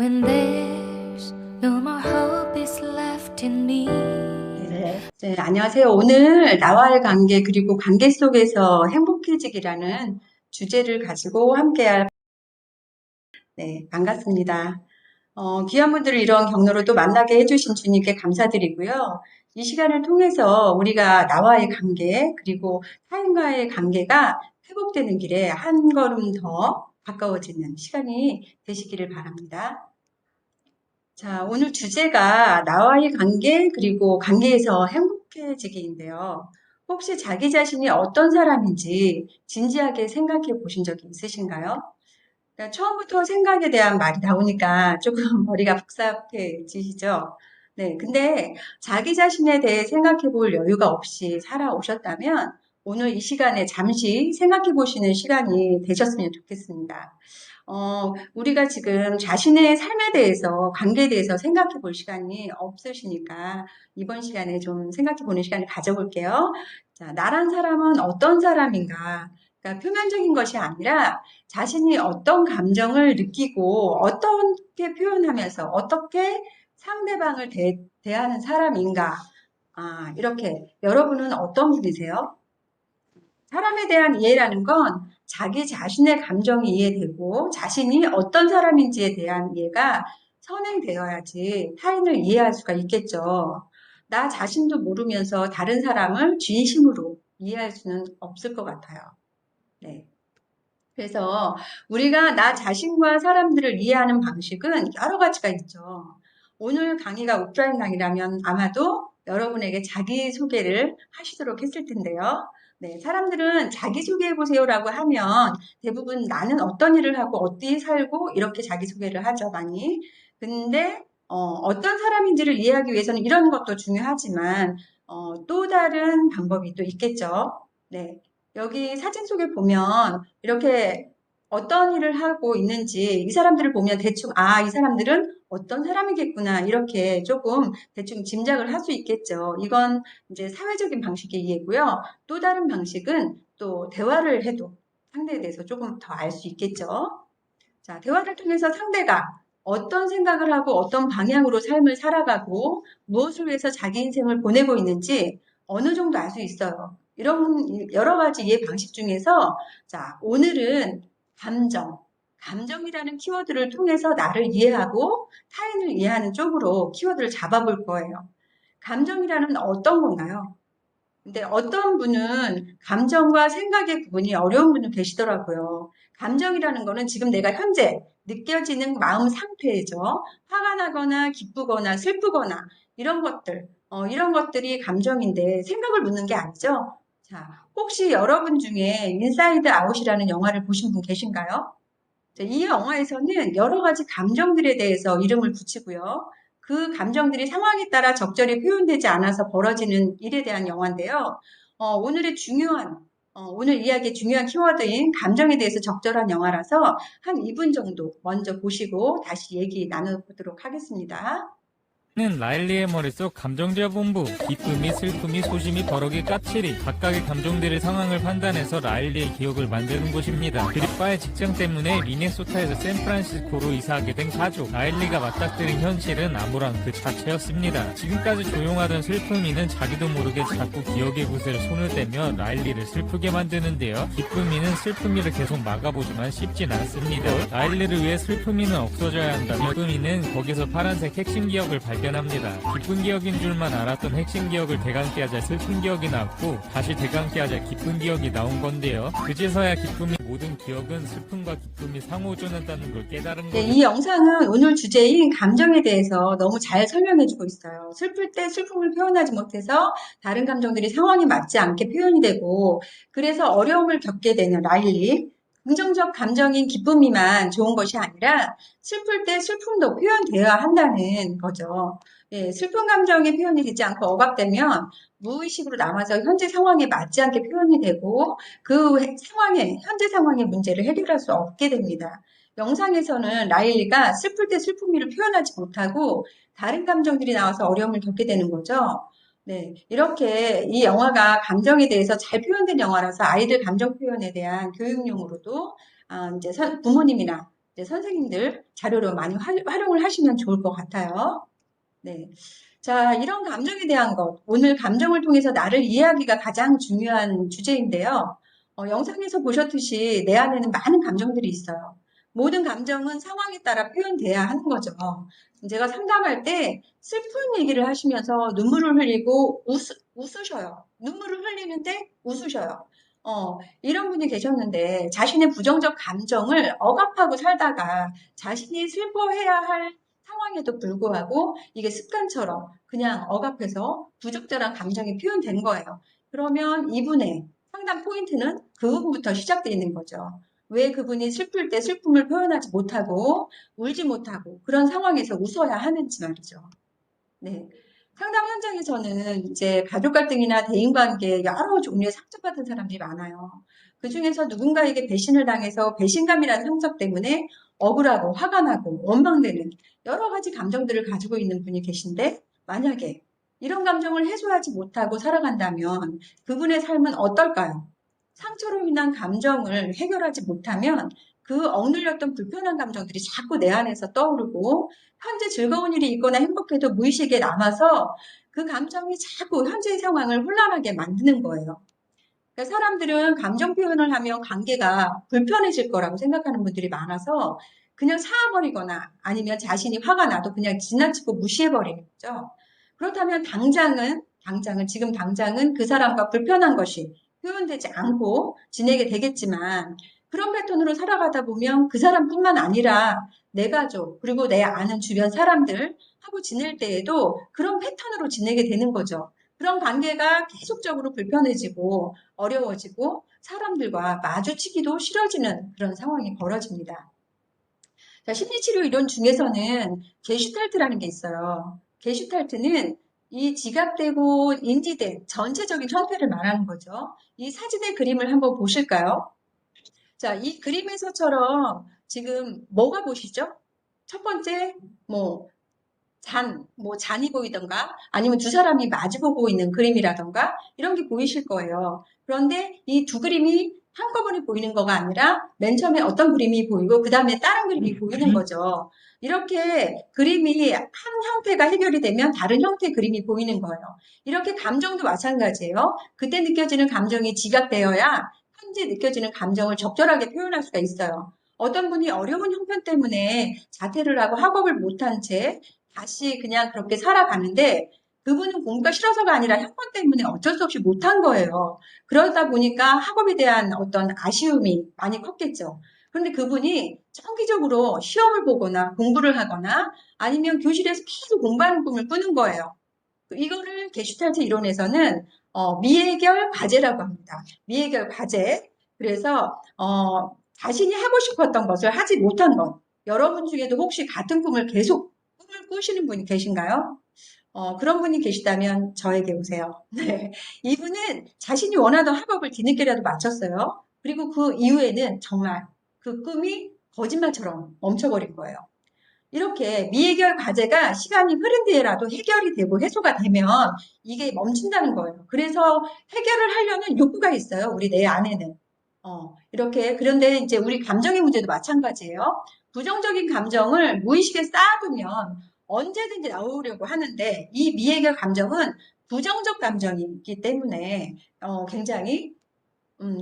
When there's no more hope is left in me. 네, 안녕하세요. 오늘 나와의 관계 그리고 관계 속에서 행복해지기라는 주제를 가지고 함께할 반갑습니다. 귀한 분들을 이런 경로로 또 만나게 해주신 주님께 감사드리고요. 이 시간을 통해서 우리가 나와의 관계 그리고 타인과의 관계가 회복되는 길에 한 걸음 더 가까워지는 시간이 되시기를 바랍니다. 자, 오늘 주제가 나와의 관계 그리고 관계에서 행복해지기인데요. 혹시 자기 자신이 어떤 사람인지 진지하게 생각해 보신 적이 있으신가요? 그러니까 처음부터 생각에 대한 말이 나오니까 조금 머리가 복잡해지시죠? 네, 근데 자기 자신에 대해 생각해 볼 여유가 없이 살아오셨다면 오늘 이 시간에 잠시 생각해 보시는 시간이 되셨으면 좋겠습니다. 우리가 지금 자신의 삶에 대해서, 관계에 대해서 생각해 볼 시간이 없으시니까 이번 시간에 좀 생각해 보는 시간을 가져볼게요. 자, 나란 사람은 어떤 사람인가? 그러니까 표면적인 것이 아니라 자신이 어떤 감정을 느끼고 어떻게 표현하면서 어떻게 상대방을 대하는 사람인가? 이렇게 여러분은 어떤 분이세요? 사람에 대한 이해라는 건 자기 자신의 감정이 이해되고 자신이 어떤 사람인지에 대한 이해가 선행되어야지 타인을 이해할 수가 있겠죠. 나 자신도 모르면서 다른 사람을 진심으로 이해할 수는 없을 것 같아요. 네. 그래서 우리가 나 자신과 사람들을 이해하는 방식은 여러 가지가 있죠. 오늘 강의가 오프라인 강의라면 아마도 여러분에게 자기소개를 하시도록 했을 텐데요. 네, 사람들은 자기소개해보세요라고 하면 대부분 나는 어떤 일을 하고 어디 살고 이렇게 자기소개를 하죠, 많이. 근데 어떤 사람인지를 이해하기 위해서는 이런 것도 중요하지만 또 다른 방법이 또 있겠죠. 네, 여기 사진 속에 보면 이렇게 어떤 일을 하고 있는지 이 사람들을 보면 대충 이 사람들은 어떤 사람이겠구나 이렇게 조금 대충 짐작을 할 수 있겠죠. 이건 이제 사회적인 방식의 이해고요. 또 다른 방식은 또 대화를 해도 상대에 대해서 조금 더 알 수 있겠죠. 자, 대화를 통해서 상대가 어떤 생각을 하고 어떤 방향으로 삶을 살아가고 무엇을 위해서 자기 인생을 보내고 있는지 어느 정도 알 수 있어요. 이런 여러 가지 이해 방식 중에서 자, 오늘은 감정이라는 키워드를 통해서 나를 이해하고 타인을 이해하는 쪽으로 키워드를 잡아볼 거예요. 감정이라는 어떤 건가요? 근데 어떤 분은 감정과 생각의 구분이 어려운 분도 계시더라고요. 감정이라는 거는 지금 내가 현재 느껴지는 마음 상태죠. 화가 나거나 기쁘거나 슬프거나 이런 것들이 감정인데 생각을 묻는 게 아니죠. 자, 혹시 여러분 중에 인사이드 아웃이라는 영화를 보신 분 계신가요? 이 영화에서는 여러 가지 감정들에 대해서 이름을 붙이고요. 그 감정들이 상황에 따라 적절히 표현되지 않아서 벌어지는 일에 대한 영화인데요. 오늘 이야기의 중요한 키워드인 감정에 대해서 적절한 영화라서 한 2분 정도 먼저 보시고 다시 얘기 나눠보도록 하겠습니다. 는 라일리의 머릿속 감정자 본부. 기쁨이, 슬픔이, 소심이, 버럭이, 까칠이 각각의 감정들의 상황을 판단해서 라일리의 기억을 만드는 곳입니다. 그리빠의 직장 때문에 미네소타에서 샌프란시스코로 이사하게 된 가족. 라일리가 맞닥뜨린 현실은 암울한 그 자체였습니다. 지금까지 조용하던 슬픔이는 자기도 모르게 자꾸 기억의 구슬에 손을 대며 라일리를 슬프게 만드는데요. 기쁨이는 슬픔이를 계속 막아보지만 쉽진 않습니다. 라일리를 위해 슬픔이는 없어져야 한다면 기쁨이는 거기서 파란색 핵심 기억을 발견합니다. 기쁜 기억인 줄만 알았던 핵심 기억을 대감게 하자 슬픈 기억이 나왔고 다시 대감게 하자 기쁜 기억이 나온 건데요. 그제서야 기쁨이 모든 기억은 슬픔과 기쁨이 상호조는다는 걸 깨달은 거예요. 이 영상은 오늘 주제인 감정에 대해서 너무 잘 설명해주고 있어요. 슬플 때 슬픔을 표현하지 못해서 다른 감정들이 상황에 맞지 않게 표현이 되고 그래서 어려움을 겪게 되는 라일리. 긍정적 감정인 기쁨이만 좋은 것이 아니라 슬플 때 슬픔도 표현되어야 한다는 거죠. 예, 슬픈 감정이 표현이 되지 않고 억압되면 무의식으로 남아서 현재 상황에 맞지 않게 표현이 되고 그 현재 상황의 문제를 해결할 수 없게 됩니다. 영상에서는 라일리가 슬플 때 슬픔을 표현하지 못하고 다른 감정들이 나와서 어려움을 겪게 되는 거죠. 네, 이렇게 이 영화가 감정에 대해서 잘 표현된 영화라서 아이들 감정 표현에 대한 교육용으로도 이제 부모님이나 이제 선생님들 자료로 많이 활용을 하시면 좋을 것 같아요. 네. 자, 이런 감정에 대한 것. 오늘 감정을 통해서 나를 이해하기가 가장 중요한 주제인데요. 영상에서 보셨듯이 내 안에는 많은 감정들이 있어요. 모든 감정은 상황에 따라 표현돼야 하는 거죠. 제가 상담할 때 슬픈 얘기를 하시면서 눈물을 흘리고 웃으셔요. 눈물을 흘리는데 웃으셔요. 이런 분이 계셨는데 자신의 부정적 감정을 억압하고 살다가 자신이 슬퍼해야 할 상황에도 불구하고 이게 습관처럼 그냥 억압해서 부적절한 감정이 표현된 거예요. 그러면 이분의 상담 포인트는 그 부분부터 시작되어 있는 거죠. 왜 그분이 슬플 때 슬픔을 표현하지 못하고 울지 못하고 그런 상황에서 웃어야 하는지 말이죠. 네. 상담 현장에서는 이제 가족 갈등이나 대인관계 여러 종류의 상처받은 사람들이 많아요. 그 중에서 누군가에게 배신을 당해서 배신감이라는 상처 때문에 억울하고 화가 나고 원망되는 여러 가지 감정들을 가지고 있는 분이 계신데 만약에 이런 감정을 해소하지 못하고 살아간다면 그분의 삶은 어떨까요? 상처로 인한 감정을 해결하지 못하면 그 억눌렸던 불편한 감정들이 자꾸 내 안에서 떠오르고 현재 즐거운 일이 있거나 행복해도 무의식에 남아서 그 감정이 자꾸 현재의 상황을 혼란하게 만드는 거예요. 그러니까 사람들은 감정 표현을 하면 관계가 불편해질 거라고 생각하는 분들이 많아서 그냥 사아버리거나 아니면 자신이 화가 나도 그냥 지나치고 무시해버리는 거죠. 그렇다면 지금 당장은 그 사람과 불편한 것이 표현되지 않고 지내게 되겠지만 그런 패턴으로 살아가다 보면 그 사람뿐만 아니라 내 가족 그리고 내 아는 주변 사람들 하고 지낼 때에도 그런 패턴으로 지내게 되는 거죠. 그런 관계가 계속적으로 불편해지고 어려워지고 사람들과 마주치기도 싫어지는 그런 상황이 벌어집니다. 자, 심리치료 이론 중에서는 게슈탈트라는 게 있어요. 게슈탈트는 이 지각되고 인지된 전체적인 형태를 말하는 거죠. 이 사진의 그림을 한번 보실까요? 자, 이 그림에서처럼 지금 뭐가 보시죠? 첫 번째, 잔이 보이던가 아니면 두 사람이 마주보고 있는 그림이라던가 이런 게 보이실 거예요. 그런데 이 두 그림이 한꺼번에 보이는 거가 아니라 맨 처음에 어떤 그림이 보이고 그 다음에 다른 그림이 보이는 거죠. 이렇게 그림이 한 형태가 해결이 되면 다른 형태의 그림이 보이는 거예요. 이렇게 감정도 마찬가지예요. 그때 느껴지는 감정이 지각되어야 현재 느껴지는 감정을 적절하게 표현할 수가 있어요. 어떤 분이 어려운 형편 때문에 자퇴를 하고 학업을 못한 채 다시 그냥 그렇게 살아가는데 그분은 공부가 싫어서가 아니라 형편 때문에 어쩔 수 없이 못한 거예요. 그러다 보니까 학업에 대한 어떤 아쉬움이 많이 컸겠죠. 그런데 그분이 정기적으로 시험을 보거나 공부를 하거나 아니면 교실에서 계속 공부하는 꿈을 꾸는 거예요. 이거를 게슈탈트 이론에서는 미해결 과제라고 합니다. 미해결 과제. 그래서 자신이 하고 싶었던 것을 하지 못한 것. 여러분 중에도 혹시 같은 꿈을 계속 꿈을 꾸시는 분이 계신가요? 그런 분이 계시다면 저에게 오세요. 네. 이분은 자신이 원하던 학업을 뒤늦게라도 마쳤어요. 그리고 그 이후에는 정말 그 꿈이 거짓말처럼 멈춰버린 거예요. 이렇게 미해결 과제가 시간이 흐른 뒤에라도 해결이 되고 해소가 되면 이게 멈춘다는 거예요. 그래서 해결을 하려는 욕구가 있어요. 우리 내 안에는. 이렇게 그런데 이제 우리 감정의 문제도 마찬가지예요. 부정적인 감정을 무의식에 쌓아두면 언제든지 나오려고 하는데 이 미해결 감정은 부정적 감정이기 때문에 굉장히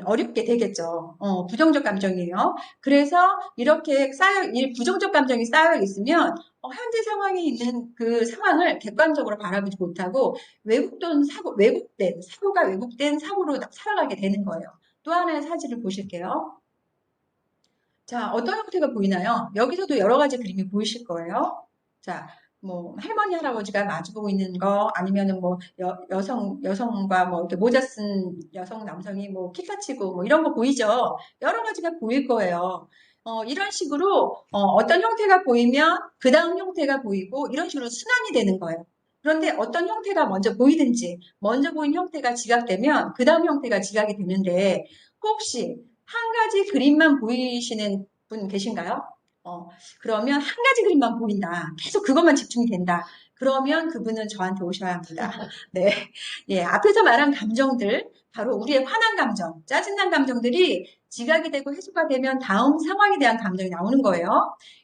어렵게 되겠죠. 부정적 감정이에요. 그래서 이렇게 이 부정적 감정이 쌓여 있으면 현재 상황에 있는 그 상황을 객관적으로 바라보지 못하고 사고가 왜곡된 사고로 살아가게 되는 거예요. 또 하나의 사진을 보실게요. 자, 어떤 형태가 보이나요? 여기서도 여러 가지 그림이 보이실 거예요. 자, 할머니, 할아버지가 마주보고 있는 거, 아니면은 여성과 이렇게 모자 쓴 여성, 남성이 기타 치고 이런 거 보이죠? 여러 가지가 보일 거예요. 이런 식으로, 어떤 형태가 보이면 그 다음 형태가 보이고, 이런 식으로 순환이 되는 거예요. 그런데 어떤 형태가 먼저 보이든지, 먼저 보인 형태가 지각되면 그 다음 형태가 지각이 되는데, 혹시 한 가지 그림만 보이시는 분 계신가요? 그러면 한 가지 그림만 보인다. 계속 그것만 집중이 된다. 그러면 그분은 저한테 오셔야 합니다. 네. 예, 앞에서 말한 감정들, 바로 우리의 화난 감정, 짜증난 감정들이 지각이 되고 해소가 되면 다음 상황에 대한 감정이 나오는 거예요.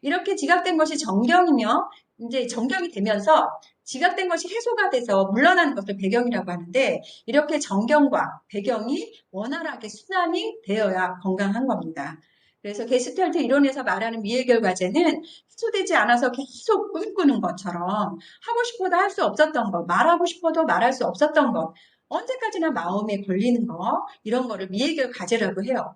이렇게 지각된 것이 정경이며, 이제 정경이 되면서 지각된 것이 해소가 돼서 물러나는 것을 배경이라고 하는데, 이렇게 정경과 배경이 원활하게 순환이 되어야 건강한 겁니다. 그래서 게스탈트 이론에서 말하는 미해결 과제는 해소되지 않아서 계속 꿈꾸는 것처럼 하고 싶어도 할 수 없었던 것, 말하고 싶어도 말할 수 없었던 것, 언제까지나 마음에 걸리는 거, 이런 거를 미해결 과제라고 해요.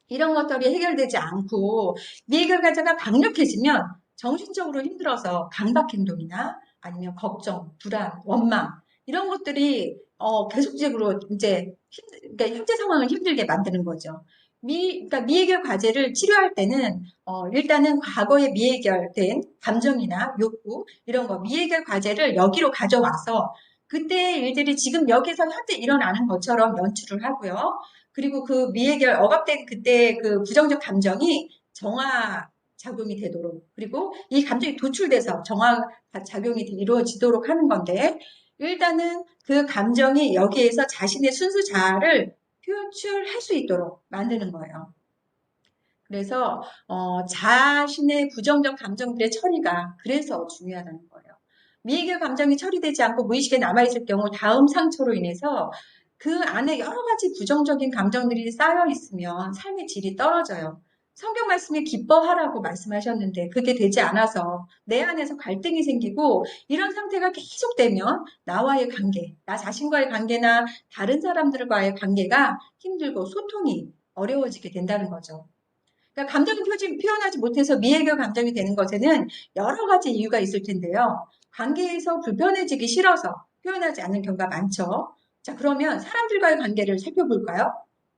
이런 것들이 해결되지 않고 미해결 과제가 강력해지면 정신적으로 힘들어서 강박행동이나 아니면 걱정, 불안, 원망 이런 것들이 계속적으로 이제 그러니까 현재 상황을 힘들게 만드는 거죠. 그러니까 미해결 과제를 치료할 때는 일단은 과거에 미해결된 감정이나 욕구 이런 거 미해결 과제를 여기로 가져와서 그때의 일들이 지금 여기서 현재 일어나는 것처럼 연출을 하고요. 그리고 그 미해결 억압된 그때 그 부정적 감정이 정화 작용이 되도록 그리고 이 감정이 도출돼서 정화 작용이 이루어지도록 하는 건데 일단은 그 감정이 여기에서 자신의 순수 자아를 표출할 수 있도록 만드는 거예요. 그래서 자신의 부정적 감정들의 처리가 그래서 중요하다는 거예요. 미해결 감정이 처리되지 않고 무의식에 남아있을 경우 다음 상처로 인해서 그 안에 여러 가지 부정적인 감정들이 쌓여 있으면 삶의 질이 떨어져요. 성경 말씀에 기뻐하라고 말씀하셨는데 그게 되지 않아서 내 안에서 갈등이 생기고 이런 상태가 계속되면 나와의 관계, 나 자신과의 관계나 다른 사람들과의 관계가 힘들고 소통이 어려워지게 된다는 거죠. 그러니까 감정을 표현하지 못해서 미해결 감정이 되는 것에는 여러 가지 이유가 있을 텐데요. 관계에서 불편해지기 싫어서 표현하지 않는 경우가 많죠. 자, 그러면 사람들과의 관계를 살펴볼까요?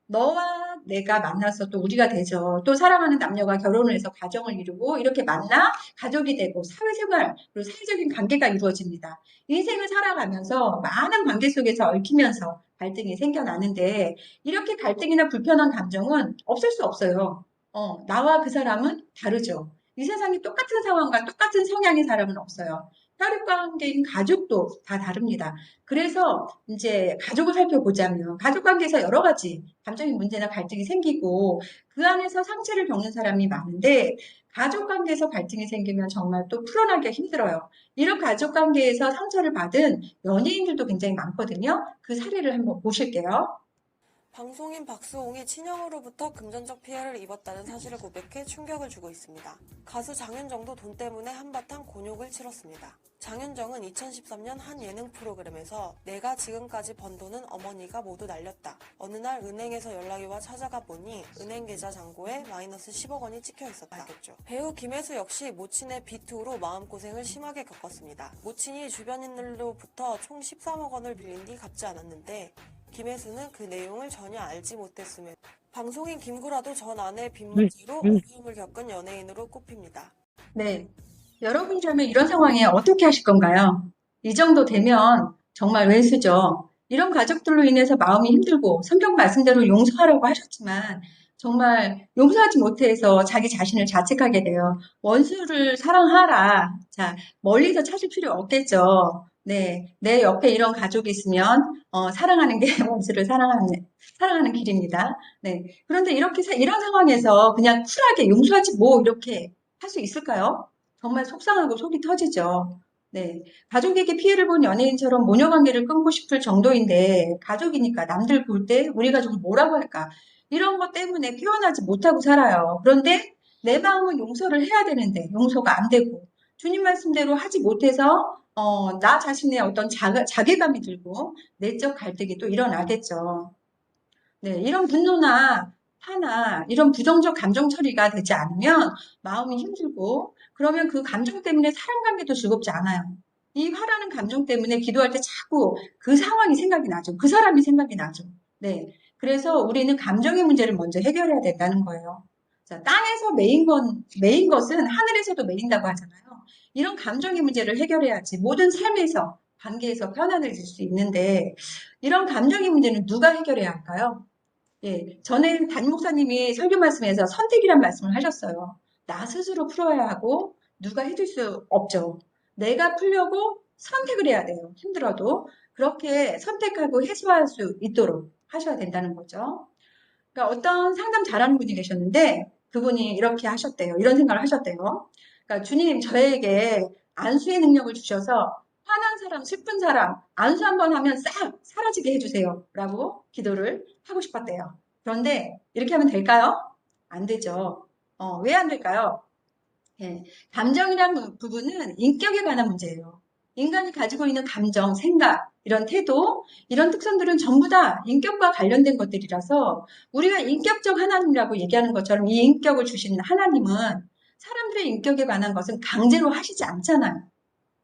너와 내가 만나서 또 우리가 되죠. 또 사랑하는 남녀가 결혼을 해서 가정을 이루고 이렇게 만나 가족이 되고 사회생활 그리고 사회적인 관계가 이루어집니다. 인생을 살아가면서 많은 관계 속에서 얽히면서 갈등이 생겨나는데 이렇게 갈등이나 불편한 감정은 없을 수 없어요. 나와 그 사람은 다르죠. 이 세상에 똑같은 상황과 똑같은 성향의 사람은 없어요. 혈육관계인 가족도 다 다릅니다. 그래서 이제 가족을 살펴보자면 가족 관계에서 여러 가지 감정의 문제나 갈등이 생기고 그 안에서 상처를 겪는 사람이 많은데 가족 관계에서 갈등이 생기면 정말 또 풀어나기가 힘들어요. 이런 가족 관계에서 상처를 받은 연예인들도 굉장히 많거든요. 그 사례를 한번 보실게요. 방송인 박수홍이 친형으로부터 금전적 피해를 입었다는 사실을 고백해 충격을 주고 있습니다. 가수 장윤정도 돈 때문에 한바탕 곤욕을 치렀습니다. 장윤정은 2013년 한 예능 프로그램에서 내가 지금까지 번 돈은 어머니가 모두 날렸다. 어느 날 은행에서 연락이 와 찾아가 보니 은행 계좌 잔고에 마이너스 10억 원이 찍혀 있었다. 알겠죠. 배우 김혜수 역시 모친의 비투로 마음고생을 심하게 겪었습니다. 모친이 주변인들로부터 총 13억 원을 빌린 뒤 갚지 않았는데 김혜수는 그 내용을 전혀 알지 못했으며 방송인 김구라도 전 아내 빚 문제로 어려움을 겪은 연예인으로 꼽힙니다. 네. 여러분이라면 이런 상황에 어떻게 하실 건가요? 이 정도 되면 정말 왼수죠. 이런 가족들로 인해서 마음이 힘들고 성경 말씀대로 용서하라고 하셨지만 정말 용서하지 못해서 자기 자신을 자책하게 돼요. 원수를 사랑하라. 자, 멀리서 찾을 필요 없겠죠. 네. 내 옆에 이런 가족이 있으면 사랑하는 게 원수를 사랑하는 길입니다. 네. 그런데 이런 상황에서 그냥 쿨하게 용서하지 뭐 이렇게 할 수 있을까요? 정말 속상하고 속이 터지죠. 네. 가족에게 피해를 본 연예인처럼 모녀 관계를 끊고 싶을 정도인데, 가족이니까 남들 볼 때 우리 가족을 뭐라고 할까? 이런 것 때문에 표현하지 못하고 살아요. 그런데 내 마음은 용서를 해야 되는데, 용서가 안 되고, 주님 말씀대로 하지 못해서, 나 자신의 어떤 자괴감이 들고, 내적 갈등이 또 일어나겠죠. 네, 이런 분노나 화나 이런 부정적 감정 처리가 되지 않으면 마음이 힘들고 그러면 그 감정 때문에 사람 관계도 즐겁지 않아요. 이 화라는 감정 때문에 기도할 때 자꾸 그 상황이 생각이 나죠. 그 사람이 생각이 나죠. 네. 그래서 우리는 감정의 문제를 먼저 해결해야 된다는 거예요. 자, 땅에서 메인 것은 하늘에서도 메인다고 하잖아요. 이런 감정의 문제를 해결해야지 모든 삶에서 관계에서 편안해질 수 있는데 이런 감정의 문제는 누가 해결해야 할까요? 예, 전에 담임 목사님이 설교 말씀에서 선택이란 말씀을 하셨어요. 나 스스로 풀어야 하고 누가 해줄 수 없죠. 내가 풀려고 선택을 해야 돼요. 힘들어도. 그렇게 선택하고 해소할 수 있도록 하셔야 된다는 거죠. 그러니까 어떤 상담 잘하는 분이 계셨는데 그분이 이렇게 하셨대요. 이런 생각을 하셨대요. 그러니까 주님 저에게 안수의 능력을 주셔서 화난 사람, 슬픈 사람 안수 한번 하면 싹 사라지게 해주세요. 라고 기도를 하고 싶었대요. 그런데 이렇게 하면 될까요? 안 되죠. 왜 안 될까요? 예, 감정이란 부분은 인격에 관한 문제예요. 인간이 가지고 있는 감정, 생각, 이런 태도, 이런 특성들은 전부 다 인격과 관련된 것들이라서 우리가 인격적 하나님이라고 얘기하는 것처럼 이 인격을 주신 하나님은 사람들의 인격에 관한 것은 강제로 하시지 않잖아요.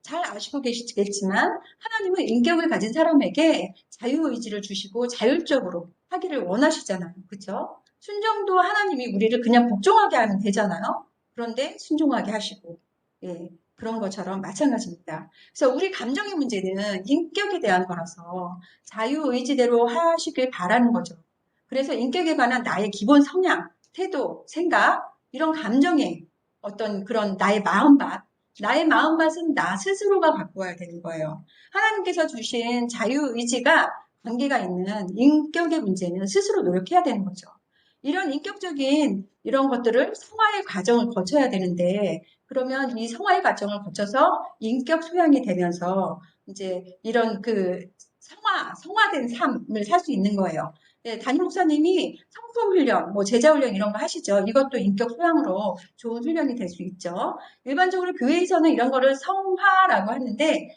잘 아시고 계시겠지만 하나님은 인격을 가진 사람에게 자유의지를 주시고 자율적으로 하기를 원하시잖아요. 그렇죠? 순종도 하나님이 우리를 그냥 복종하게 하면 되잖아요. 그런데 순종하게 하시고 예, 그런 것처럼 마찬가지입니다. 그래서 우리 감정의 문제는 인격에 대한 거라서 자유의지대로 하시길 바라는 거죠. 그래서 인격에 관한 나의 기본 성향, 태도, 생각 이런 감정의 어떤 그런 나의 마음밭은 나 스스로가 바꿔야 되는 거예요. 하나님께서 주신 자유의지가 관계가 있는 인격의 문제는 스스로 노력해야 되는 거죠. 이런 인격적인 이런 것들을 성화의 과정을 거쳐야 되는데 그러면 이 성화의 과정을 거쳐서 인격 소양이 되면서 이제 이런 그 성화된 삶을 살 수 있는 거예요. 네, 담임 목사님이 성품 훈련, 뭐 제자 훈련 이런 거 하시죠. 이것도 인격 소양으로 좋은 훈련이 될 수 있죠. 일반적으로 교회에서는 이런 거를 성화라고 하는데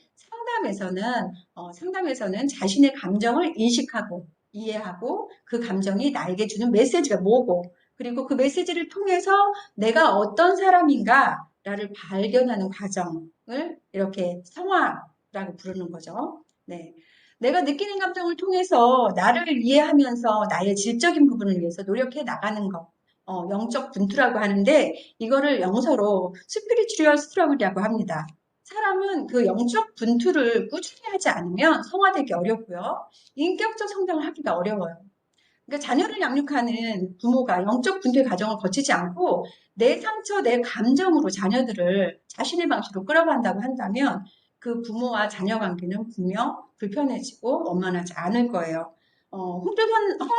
상담에서는 자신의 감정을 인식하고 이해하고 그 감정이 나에게 주는 메시지가 뭐고 그리고 그 메시지를 통해서 내가 어떤 사람인가를 발견하는 과정을 이렇게 성화라고 부르는 거죠. 네. 내가 느끼는 감정을 통해서 나를 이해하면서 나의 질적인 부분을 위해서 노력해 나가는 것. 영적 분투라고 하는데 이거를 영어로 스피리추얼 스트러글이라고 합니다. 사람은 그 영적 분투를 꾸준히 하지 않으면 성화되기 어렵고요. 인격적 성장을 하기가 어려워요. 그러니까 자녀를 양육하는 부모가 영적 분투의 과정을 거치지 않고 내 상처, 내 감정으로 자녀들을 자신의 방식으로 끌어간다고 한다면 그 부모와 자녀 관계는 분명 불편해지고 원만하지 않을 거예요. 홍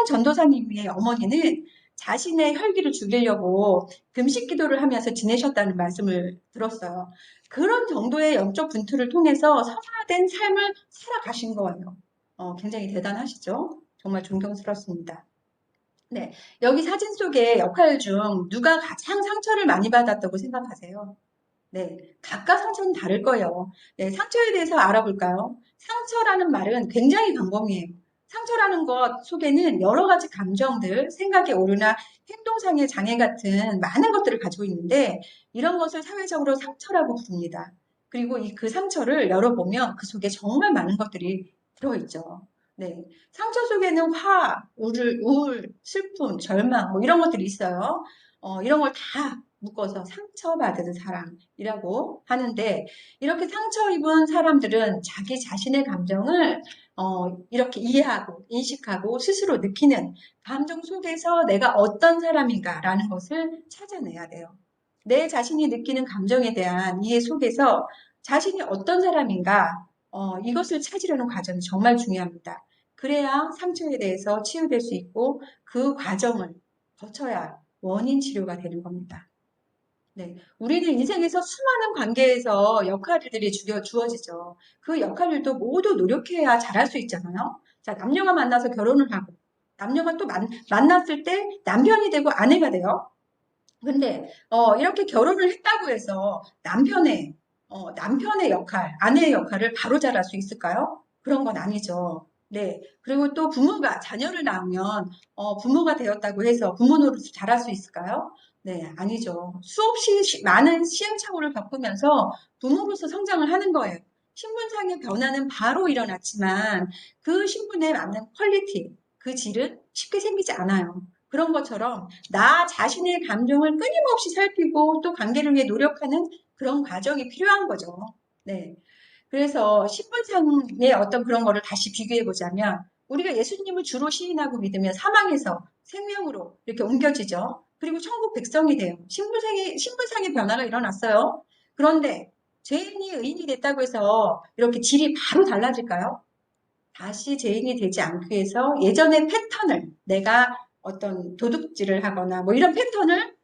전도사님의 어머니는 자신의 혈기를 죽이려고 금식 기도를 하면서 지내셨다는 말씀을 들었어요. 그런 정도의 영적 분투를 통해서 성화된 삶을 살아가신 거예요. 굉장히 대단하시죠? 정말 존경스럽습니다. 네, 여기 사진 속의 역할 중 누가 가장 상처를 많이 받았다고 생각하세요? 네, 각각 상처는 다를 거예요. 네, 상처에 대해서 알아볼까요? 상처라는 말은 굉장히 광범위해요. 상처라는 것 속에는 여러 가지 감정들, 생각의 오류나 행동상의 장애 같은 많은 것들을 가지고 있는데 이런 것을 사회적으로 상처라고 부릅니다. 그리고 그 상처를 열어보면 그 속에 정말 많은 것들이 들어있죠. 네, 상처 속에는 화, 우울, 슬픔, 절망 뭐 이런 것들이 있어요. 이런 걸 다 묶어서 상처받은 사람이라고 하는데 이렇게 상처 입은 사람들은 자기 자신의 감정을 이렇게 이해하고 인식하고 스스로 느끼는 감정 속에서 내가 어떤 사람인가라는 것을 찾아내야 돼요. 내 자신이 느끼는 감정에 대한 이해 속에서 자신이 어떤 사람인가 이것을 찾으려는 과정이 정말 중요합니다. 그래야 상처에 대해서 치유될 수 있고 그 과정을 거쳐야 원인 치료가 되는 겁니다. 네, 우리는 인생에서 수많은 관계에서 역할들이 주어지죠. 그 역할들도 모두 노력해야 잘할 수 있잖아요. 자, 남녀가 만나서 결혼을 하고, 남녀가 또 만났을 때 남편이 되고 아내가 돼요. 근데, 이렇게 결혼을 했다고 해서 남편의 역할, 아내의 역할을 바로 잘할 수 있을까요? 그런 건 아니죠. 네. 그리고 또 부모가 자녀를 낳으면, 부모가 되었다고 해서 부모 노릇을 잘할 수 있을까요? 네, 아니죠. 수없이 많은 시행착오를 겪으면서 부모로서 성장을 하는 거예요. 신분상의 변화는 바로 일어났지만 그 신분에 맞는 퀄리티, 그 질은 쉽게 생기지 않아요. 그런 것처럼 나 자신의 감정을 끊임없이 살피고 또 관계를 위해 노력하는 그런 과정이 필요한 거죠. 네. 그래서 신분상의 어떤 그런 거를 다시 비교해 보자면 우리가 예수님을 주로 시인하고 믿으면 사망에서 생명으로 이렇게 옮겨지죠. 그리고 천국 백성이 돼요. 신분상의 변화가 일어났어요. 그런데 죄인이 의인이 됐다고 해서 이렇게 질이 바로 달라질까요? 다시 죄인이 되지 않기 위해서 예전의 패턴을 내가 어떤 도둑질을 하거나 뭐 이런 패턴을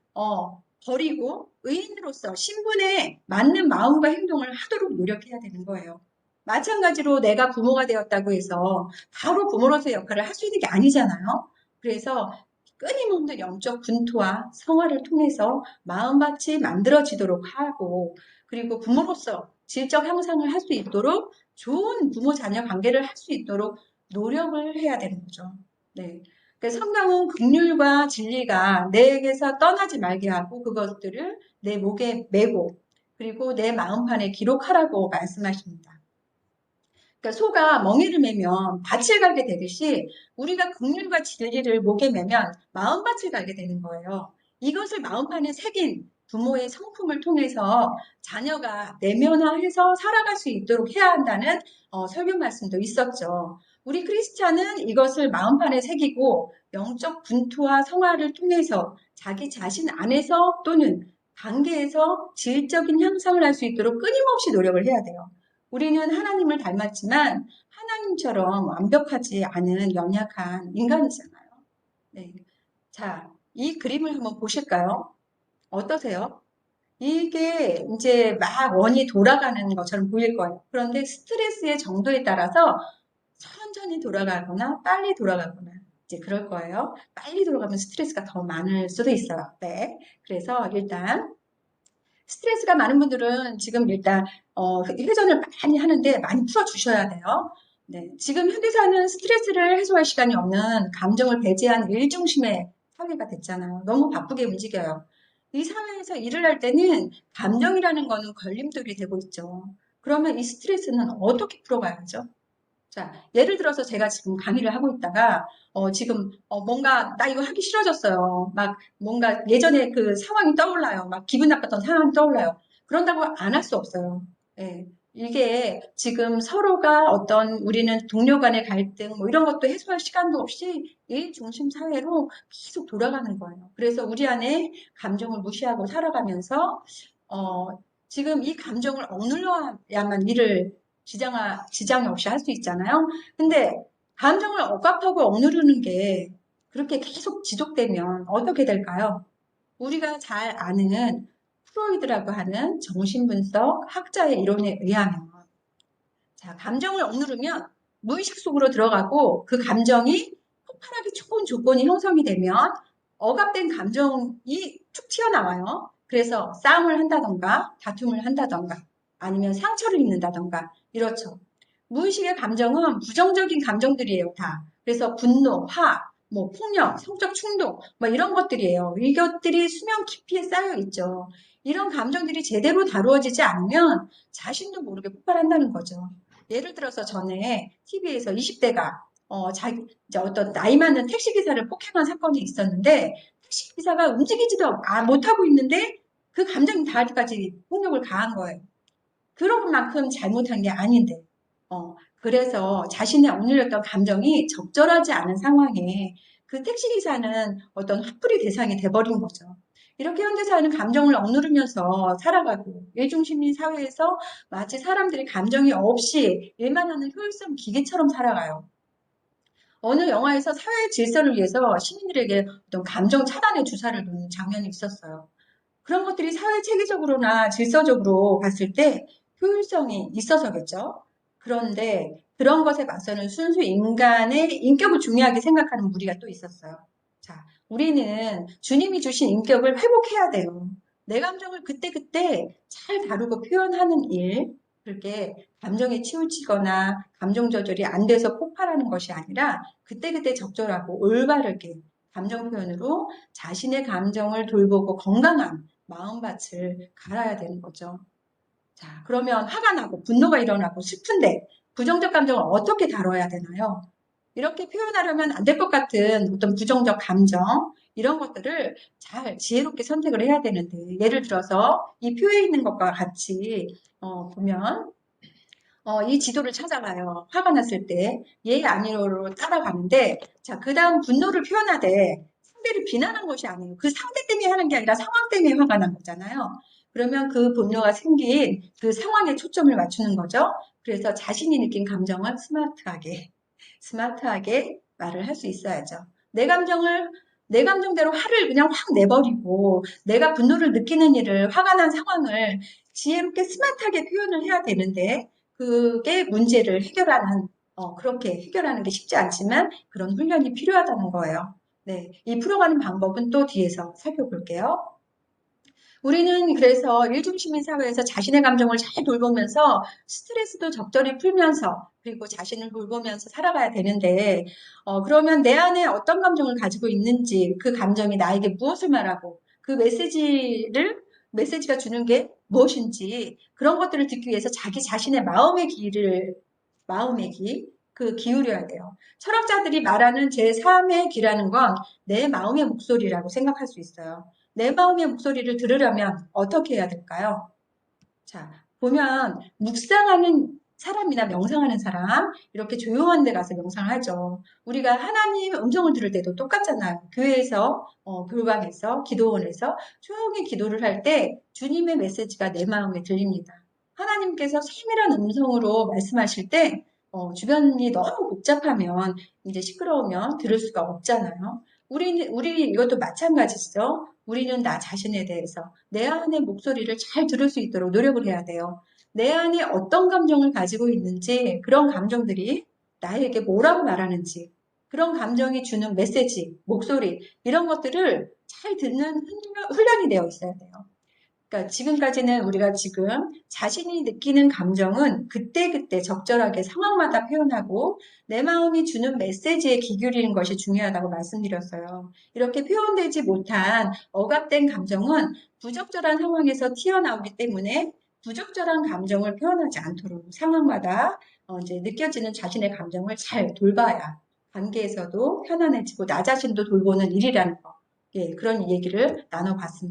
버리고 의인으로서 신분에 맞는 마음과 행동을 하도록 노력해야 되는 거예요. 마찬가지로 내가 부모가 되었다고 해서 바로 부모로서의 역할을 할 수 있는 게 아니잖아요. 그래서 끊임없는 영적 분투와 성화를 통해서 마음밭이 만들어지도록 하고 그리고 부모로서 질적 향상을 할 수 있도록 좋은 부모 자녀 관계를 할 수 있도록 노력을 해야 되는 거죠. 네. 성경은 긍휼과 진리가 내게서 떠나지 말게 하고 그것들을 내 목에 메고 그리고 내 마음판에 기록하라고 말씀하십니다. 그러니까 소가 멍에를 매면 밭을 갈게 되듯이 우리가 긍휼과 진리를 목에 매면 마음밭을 갈게 되는 거예요. 이것을 마음판에 새긴 부모의 성품을 통해서 자녀가 내면화해서 살아갈 수 있도록 해야 한다는 설교 말씀도 있었죠. 우리 크리스찬은 이것을 마음판에 새기고 영적 분투와 성화를 통해서 자기 자신 안에서 또는 관계에서 질적인 향상을 할 수 있도록 끊임없이 노력을 해야 돼요. 우리는 하나님을 닮았지만 하나님처럼 완벽하지 않은 연약한 인간이잖아요. 네. 자, 이 그림을 한번 보실까요? 어떠세요? 이게 이제 막 원이 돌아가는 것처럼 보일 거예요. 그런데 스트레스의 정도에 따라서 천천히 돌아가거나 빨리 돌아가거나 이제 그럴 거예요. 빨리 돌아가면 스트레스가 더 많을 수도 있어요. 네. 그래서 일단 스트레스가 많은 분들은 지금 일단 회전을 많이 하는데 많이 풀어주셔야 돼요. 네, 지금 현대사는 스트레스를 해소할 시간이 없는 감정을 배제한 일 중심의 사회가 됐잖아요. 너무 바쁘게 움직여요. 이 사회에서 일을 할 때는 감정이라는 거는 걸림돌이 되고 있죠. 그러면 이 스트레스는 어떻게 풀어가야죠? 자, 예를 들어서 제가 지금 강의를 하고 있다가, 지금, 뭔가, 나 이거 하기 싫어졌어요. 막, 뭔가 예전에 그 상황이 떠올라요. 막 기분 나빴던 상황이 떠올라요. 그런다고 안 할 수 없어요. 예. 이게 지금 서로가 어떤 우리는 동료 간의 갈등, 뭐 이런 것도 해소할 시간도 없이 일 중심 사회로 계속 돌아가는 거예요. 그래서 우리 안에 감정을 무시하고 살아가면서, 어, 지금 이 감정을 억눌러야만 일을 지장이 없이 할 수 있잖아요. 근데 감정을 억압하고 억누르는 게 그렇게 계속 지속되면 어떻게 될까요? 우리가 잘 아는 프로이드라고 하는 정신분석 학자의 이론에 의하면 자, 감정을 억누르면 무의식 속으로 들어가고 그 감정이 폭발하기 좋은 조건이 형성이 되면 억압된 감정이 툭 튀어나와요. 그래서 싸움을 한다던가 다툼을 한다던가 아니면 상처를 입는다던가 이렇죠. 무의식의 감정은 부정적인 감정들이에요, 다. 그래서 분노, 화, 뭐 폭력, 성적 충동, 뭐 이런 것들이에요. 이것들이 수면 깊이에 쌓여 있죠. 이런 감정들이 제대로 다루어지지 않으면 자신도 모르게 폭발한다는 거죠. 예를 들어서 전에 TV에서 20대가 이제 어떤 나이 많은 택시기사를 폭행한 사건이 있었는데 택시기사가 움직이지도 못하고 있는데 그 감정이 닿을까지 폭력을 가한 거예요. 그런 만큼 잘못한 게 아닌데 그래서 자신의 억눌렸던 감정이 적절하지 않은 상황에 그 택시기사는 어떤 화풀이 대상이 돼버린 거죠. 이렇게 현대사회는 감정을 억누르면서 살아가고 일중심인 사회에서 마치 사람들이 감정이 없이 일만 하는 효율성 기계처럼 살아가요. 어느 영화에서 사회 질서를 위해서 시민들에게 어떤 감정 차단의 주사를 놓는 장면이 있었어요. 그런 것들이 사회 체계적으로나 질서적으로 봤을 때 효율성이 있어서겠죠. 그런데 그런 것에 맞서는 순수 인간의 인격을 중요하게 생각하는 무리가 또 있었어요. 자, 우리는 주님이 주신 인격을 회복해야 돼요. 내 감정을 그때그때 잘 다루고 표현하는 일, 그렇게 감정에 치우치거나 감정 조절이 안 돼서 폭발하는 것이 아니라 그때그때 적절하고 올바르게 감정 표현으로 자신의 감정을 돌보고 건강한 마음밭을 갈아야 되는 거죠. 자, 그러면 화가 나고 분노가 일어나고 슬픈데 부정적 감정을 어떻게 다뤄야 되나요? 이렇게 표현하려면 안 될 것 같은 어떤 부정적 감정 이런 것들을 잘 지혜롭게 선택을 해야 되는데 예를 들어서 이 표에 있는 것과 같이 보면 이 지도를 찾아가요. 화가 났을 때 예 아니요로 따라가는데 자, 그 다음 분노를 표현하되 상대를 비난한 것이 아니에요. 그 상대 때문에 하는 게 아니라 상황 때문에 화가 난 거잖아요. 그러면 그 분노가 생긴 그 상황에 초점을 맞추는 거죠. 그래서 자신이 느낀 감정은 스마트하게 말을 할 수 있어야죠. 내 감정대로 화를 그냥 확 내버리고 내가 분노를 느끼는 일을, 화가 난 상황을 지혜롭게 스마트하게 표현을 해야 되는데 그게 문제를 그렇게 해결하는 게 쉽지 않지만 그런 훈련이 필요하다는 거예요. 네, 이 풀어가는 방법은 또 뒤에서 살펴볼게요. 우리는 그래서 일중시민 사회에서 자신의 감정을 잘 돌보면서 스트레스도 적절히 풀면서 그리고 자신을 돌보면서 살아가야 되는데 그러면 내 안에 어떤 감정을 가지고 있는지, 그 감정이 나에게 무엇을 말하고 그 메시지가 주는 게 무엇인지, 그런 것들을 듣기 위해서 자기 자신의 마음의 귀, 기울여야 돼요. 철학자들이 말하는 제3의 귀라는 건 내 마음의 목소리라고 생각할 수 있어요. 내 마음의 목소리를 들으려면 어떻게 해야 될까요? 자, 보면 묵상하는 사람이나 명상하는 사람, 이렇게 조용한 데 가서 명상을 하죠. 우리가 하나님 음성을 들을 때도 똑같잖아요. 교회에서, 교방에서, 기도원에서 조용히 기도를 할 때 주님의 메시지가 내 마음에 들립니다. 하나님께서 세밀한 음성으로 말씀하실 때 주변이 너무 복잡하면, 이제 시끄러우면 들을 수가 없잖아요. 우리 이것도 마찬가지죠. 우리는 나 자신에 대해서 내 안의 목소리를 잘 들을 수 있도록 노력을 해야 돼요. 내 안에 어떤 감정을 가지고 있는지, 그런 감정들이 나에게 뭐라고 말하는지, 그런 감정이 주는 메시지, 목소리, 이런 것들을 잘 듣는 훈련이 되어 있어야 돼요. 그러니까 지금까지는 우리가 지금 자신이 느끼는 감정은 그때그때 적절하게 상황마다 표현하고 내 마음이 주는 메시지에 귀 기울이는 것이 중요하다고 말씀드렸어요. 이렇게 표현되지 못한 억압된 감정은 부적절한 상황에서 튀어나오기 때문에 부적절한 감정을 표현하지 않도록 상황마다 이제 느껴지는 자신의 감정을 잘 돌봐야 관계에서도 편안해지고 나 자신도 돌보는 일이라는 거. 예, 그런 얘기를 나눠봤습니다.